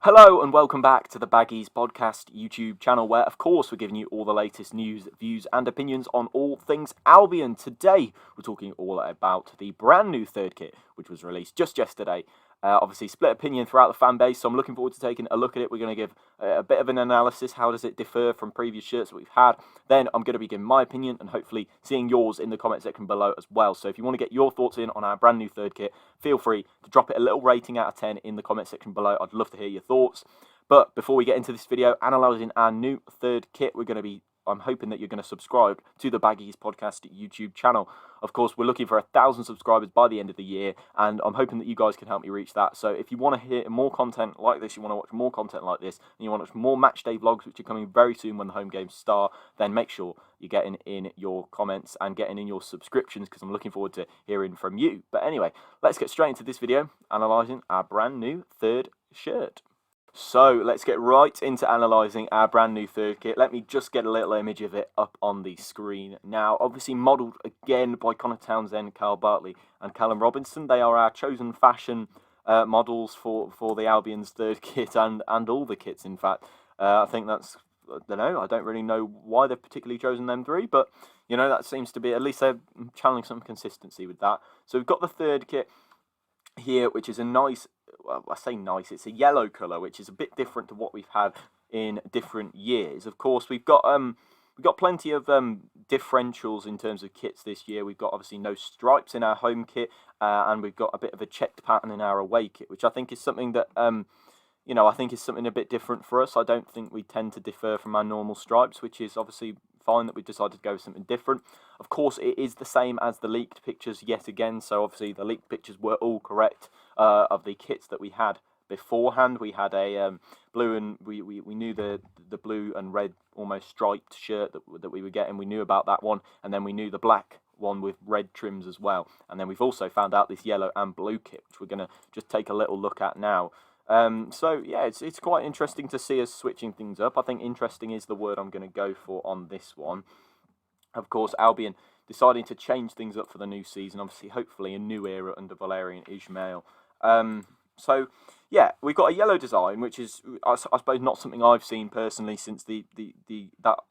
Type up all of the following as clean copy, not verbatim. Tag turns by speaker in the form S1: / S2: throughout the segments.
S1: Hello and welcome back to the Baggies Podcast YouTube channel where, of course, we're giving you all the latest news, views and opinions on all things Albion. Today, we're talking all about the brand new third kit, which was released just yesterday. Obviously, split opinion throughout the fan base, so I'm looking forward to taking a look at it. We're going to give a bit of an analysis. How does it differ from previous shirts that we've had? Then I'm going to be giving my opinion and hopefully seeing yours in the comment section below as well. So if you want to get your thoughts in on our brand new third kit, feel free to drop it a little rating out of 10 in the comment section below. I'd love to hear your thoughts. But before we get into this video, analysing our new third kit, I'm hoping that you're going to subscribe to the Baggies Podcast YouTube channel. Of course, we're looking for 1,000 subscribers by the end of the year, and I'm hoping that you guys can help me reach that. So if you want to hear more content like this, you want to watch more content like this, and you want to watch more match day vlogs, which are coming very soon when the home games start, then make sure you're getting in your comments and getting in your subscriptions, because I'm looking forward to hearing from you. But anyway, let's get straight into this video, analysing our brand new third shirt. So let's get right into analysing our brand new third kit. Let me just get a little image of it up on the screen now. Obviously modelled again by Connor Townsend, Carl Bartley and Callum Robinson. They are our chosen fashion models for the Albion's third kit and all the kits, in fact. I think that's, I don't really know why they've particularly chosen them three, but you know, that seems to be, at least they're channeling some consistency with that. So we've got the third kit here, which is a nice, well, I say nice, it's a yellow colour, which is a bit different to what we've had in different years. Of course, we've got plenty of differentials in terms of kits this year. We've got obviously no stripes in our home kit, and we've got a bit of a checked pattern in our away kit, which I think is something that I think is something a bit different for us. I don't think we tend to differ from our normal stripes, which is obviously fine that we decided to go with something different. Of course, it is the same as the leaked pictures yet again, so obviously the leaked pictures were all correct of the kits that we had beforehand. We had a blue, and we knew the blue and red almost striped shirt that we were getting. We knew about that one, and then we knew the black one with red trims as well. And then we've also found out this yellow and blue kit, which we're going to just take a little look at now. So yeah, it's quite interesting to see us switching things up. I think interesting is the word I'm going to go for on this one. Of course, Albion deciding to change things up for the new season. Obviously, hopefully a new era under Valérien Ismaël. So yeah, we've got a yellow design, which is I suppose not something I've seen personally since I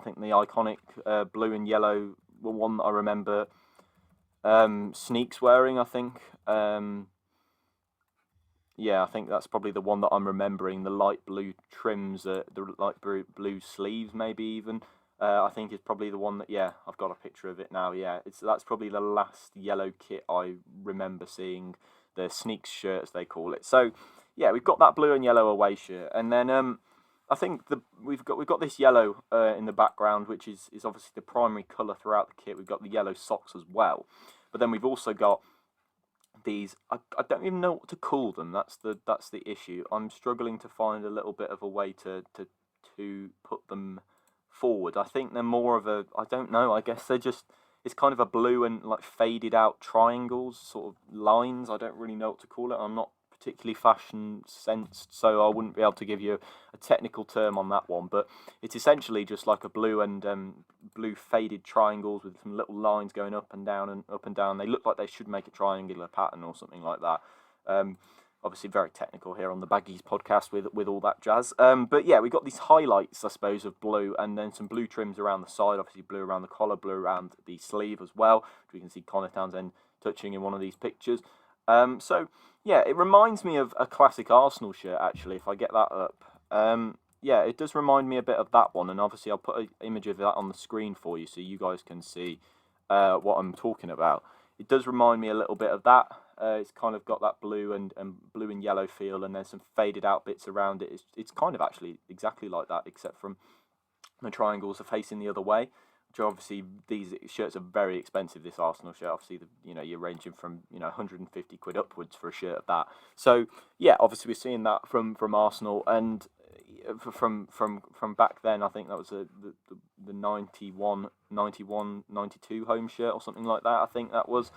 S1: think the iconic blue and yellow one that I remember Sneaks wearing. I think. Yeah, I think that's probably the one that I'm remembering. The light blue trims, the light blue sleeves, maybe even. I think is probably the one that, yeah, I've got a picture of it now. Yeah, that's probably the last yellow kit I remember seeing. The Sneaks shirts, they call it. So yeah, we've got that blue and yellow away shirt, and then I think we've got this yellow in the background, which is obviously the primary colour throughout the kit. We've got the yellow socks as well, but then we've also got these, I don't even know what to call them. That's the issue. I'm struggling to find a little bit of a way to put them forward. I think they're more of a, I don't know, I guess they're just, it's kind of a blue and like faded out triangles, sort of lines. I don't really know what to call it. I'm not particularly fashion sensed, so I wouldn't be able to give you a technical term on that one, but it's essentially just like a blue and blue faded triangles with some little lines going up and down and up and down. They look like they should make a triangular pattern or something like that. Obviously very technical here on the Baggies podcast with all that jazz. But yeah, we got these highlights, I suppose, of blue, and then some blue trims around the side, obviously blue around the collar, blue around the sleeve as well, which we can see Connor Townsend touching in one of these pictures. So yeah, it reminds me of a classic Arsenal shirt, actually, if I get that up. Yeah, it does remind me a bit of that one, and obviously I'll put an image of that on the screen for you so you guys can see what I'm talking about. It does remind me a little bit of that. It's kind of got that blue and yellow feel, and there's some faded out bits around it. It's kind of actually exactly like that, except from the triangles are facing the other way. Obviously these shirts are very expensive. This Arsenal shirt, obviously, you're ranging from 150 quid upwards for a shirt of that. So yeah, obviously we're seeing that from Arsenal, and from back then. I think that was the 91, 92 home shirt or something like that. I think that was.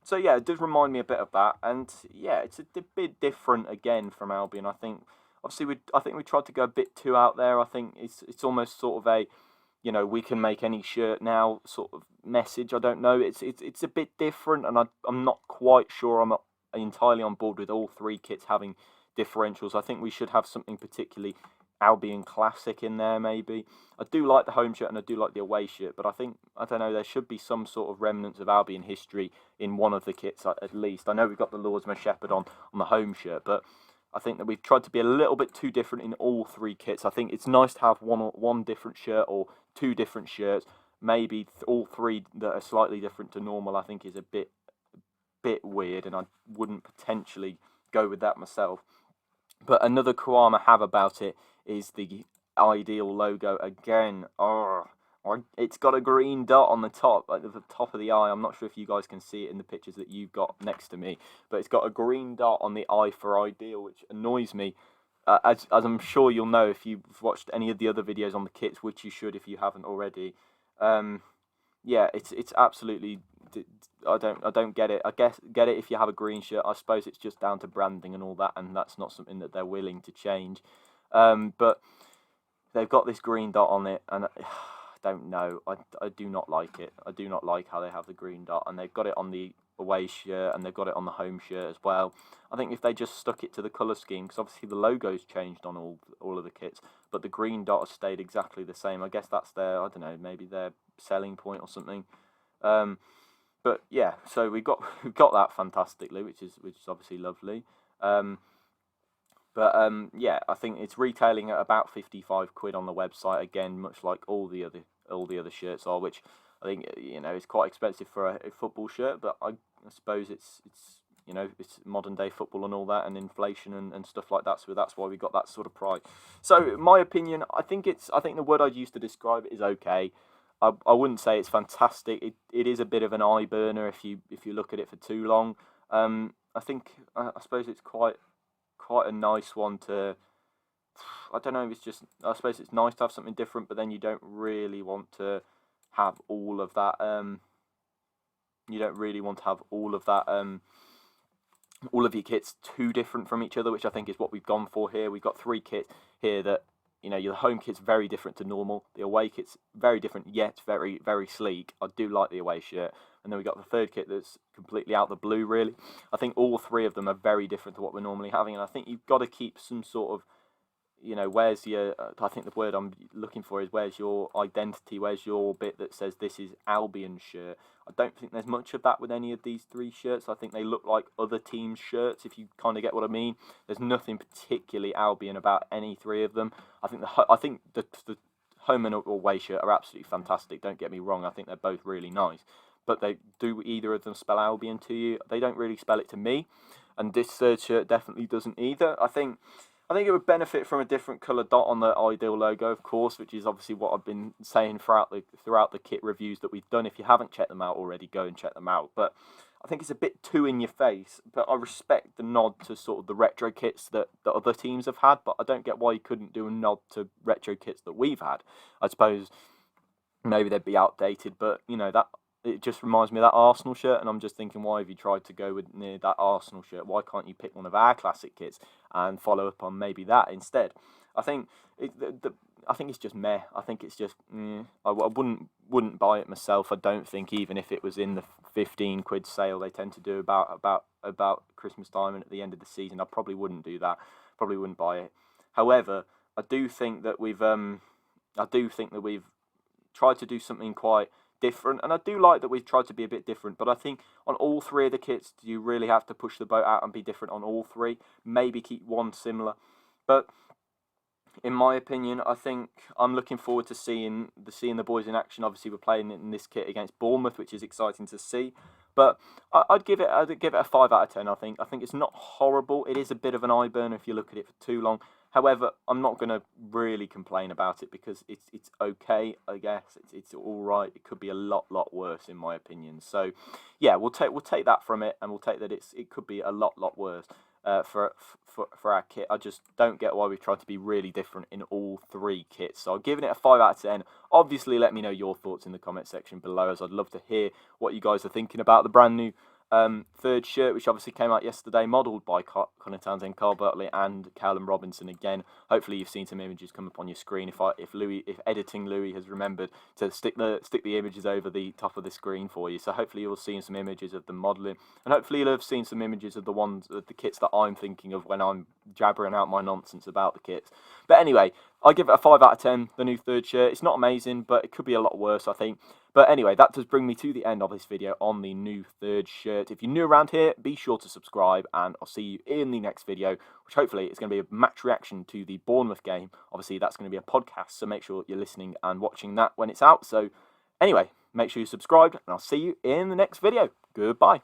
S1: So yeah, it does remind me a bit of that, and yeah, it's a bit different again from Albion. I think obviously I think we tried to go a bit too out there. I think it's almost sort of a, we can make any shirt now sort of message. I don't know. It's a bit different, and I'm not quite sure I'm entirely on board with all three kits having differentials. I think we should have something particularly Albion classic in there, maybe. I do like the home shirt and I do like the away shirt, but I think, I don't know, there should be some sort of remnants of Albion history in one of the kits at least. I know we've got the Lordsman Shepherd on the home shirt, but I think that we've tried to be a little bit too different in all three kits. I think it's nice to have one different shirt or two different shirts. Maybe all three that are slightly different to normal, I think is a bit weird, and I wouldn't potentially go with that myself. But another qualm I have about it is the ideal logo again. It's got a green dot on the top, like the top of the eye. I'm not sure if you guys can see it in the pictures that you've got next to me, but it's got a green dot on the eye for ideal, which annoys me. As I'm sure you'll know if you've watched any of the other videos on the kits, which you should if you haven't already. Yeah, it's absolutely. I don't get it. I guess get it if you have a green shirt. I suppose it's just down to branding and all that, and that's not something that they're willing to change. But they've got this green dot on it, and I don't know. I do not like it. I do not like how they have the green dot, and they've got it on the away shirt, and they've got it on the home shirt as well. I think if they just stuck it to the colour scheme, because obviously the logo's changed on all of the kits, but the green dot has stayed exactly the same. I guess that's their, I don't know, maybe their selling point or something. But yeah, so we've got that fantastically, which is obviously lovely. Yeah, I think it's retailing at about £55 on the website again, much like all the other shirts are, which I think is quite expensive for a football shirt. But I suppose it's modern day football and all that, and inflation and stuff like that. So that's why we got that sort of price. So my opinion, I think the word I'd use to describe it is okay. I wouldn't say it's fantastic. It is a bit of an eye burner if you look at it for too long. I suppose it's quite a nice one to. I don't know. I suppose it's nice to have something different, but then you don't really want to have all of that. You don't really want to have all of that. All of your kits too different from each other, which I think is what we've gone for here. We've got three kits here that. Your home kit's very different to normal. The away kit's very different, yet very, very sleek. I do like the away shirt. And then we got the third kit that's completely out the blue, really. I think all three of them are very different to what we're normally having. And I think you've got to keep some sort of, where's your, I think the word I'm looking for is where's your identity? Where's your bit that says this is Albion shirt? I don't think there's much of that with any of these three shirts. I think they look like other teams' shirts, if you kind of get what I mean. There's nothing particularly Albion about any three of them. I think the home and away shirt are absolutely fantastic. Don't get me wrong. I think they're both really nice. But they do either of them spell Albion to you? They don't really spell it to me. And this third shirt definitely doesn't either. I think it would benefit from a different colour dot on the ideal logo, of course, which is obviously what I've been saying throughout the kit reviews that we've done. If you haven't checked them out already, go and check them out. But I think it's a bit too in your face. But I respect the nod to sort of the retro kits that other teams have had. But I don't get why you couldn't do a nod to retro kits that we've had. I suppose maybe they'd be outdated, but that. It just reminds me of that Arsenal shirt, and I'm just thinking, why have you tried to go with that Arsenal shirt? Why can't you pick one of our classic kits and follow up on maybe that instead? I think it's just meh. I think it's just I wouldn't buy it myself. I don't think, even if it was in the £15 sale they tend to do about Christmas time and at the end of the season. I probably wouldn't do that. Probably wouldn't buy it. However, I do think that we've tried to do something quite different, and I do like that we've tried to be a bit different, but I think on all three of the kits you really have to push the boat out and be different on all three. Maybe keep one similar, but in my opinion, I think I'm looking forward to seeing the boys in action. Obviously we're playing in this kit against Bournemouth, which is exciting to see, but I'd give it a 5 out of 10. I think it's not horrible. It is a bit of an eye burner if you look at it for too long. However, I'm not going to really complain about it because it's okay, I guess. It's all right. It could be a lot worse, in my opinion. So, yeah, we'll take that from it, and we'll take that it could be a lot worse for our kit. I just don't get why we've tried to be really different in all three kits. So I'm giving it a 5 out of 10. Obviously, let me know your thoughts in the comment section below, as I'd love to hear what you guys are thinking about the brand new third shirt, which obviously came out yesterday, modelled by Connor Townsend, Carl Bertley, and Callum Robinson again. Hopefully, you've seen some images come up on your screen. If editing Louis has remembered to stick the images over the top of the screen for you, so hopefully you'll see some images of the modelling, and hopefully you'll have seen some images of the kits that I'm thinking of when I'm jabbering out my nonsense about the kits. But anyway, I give it a 5 out of 10. The new third shirt. It's not amazing, but it could be a lot worse, I think. But anyway, that does bring me to the end of this video on the new third shirt. If you're new around here, be sure to subscribe, and I'll see you in the next video, which hopefully is going to be a match reaction to the Bournemouth game. Obviously, that's going to be a podcast, so make sure you're listening and watching that when it's out. So anyway, make sure you subscribe, and I'll see you in the next video. Goodbye.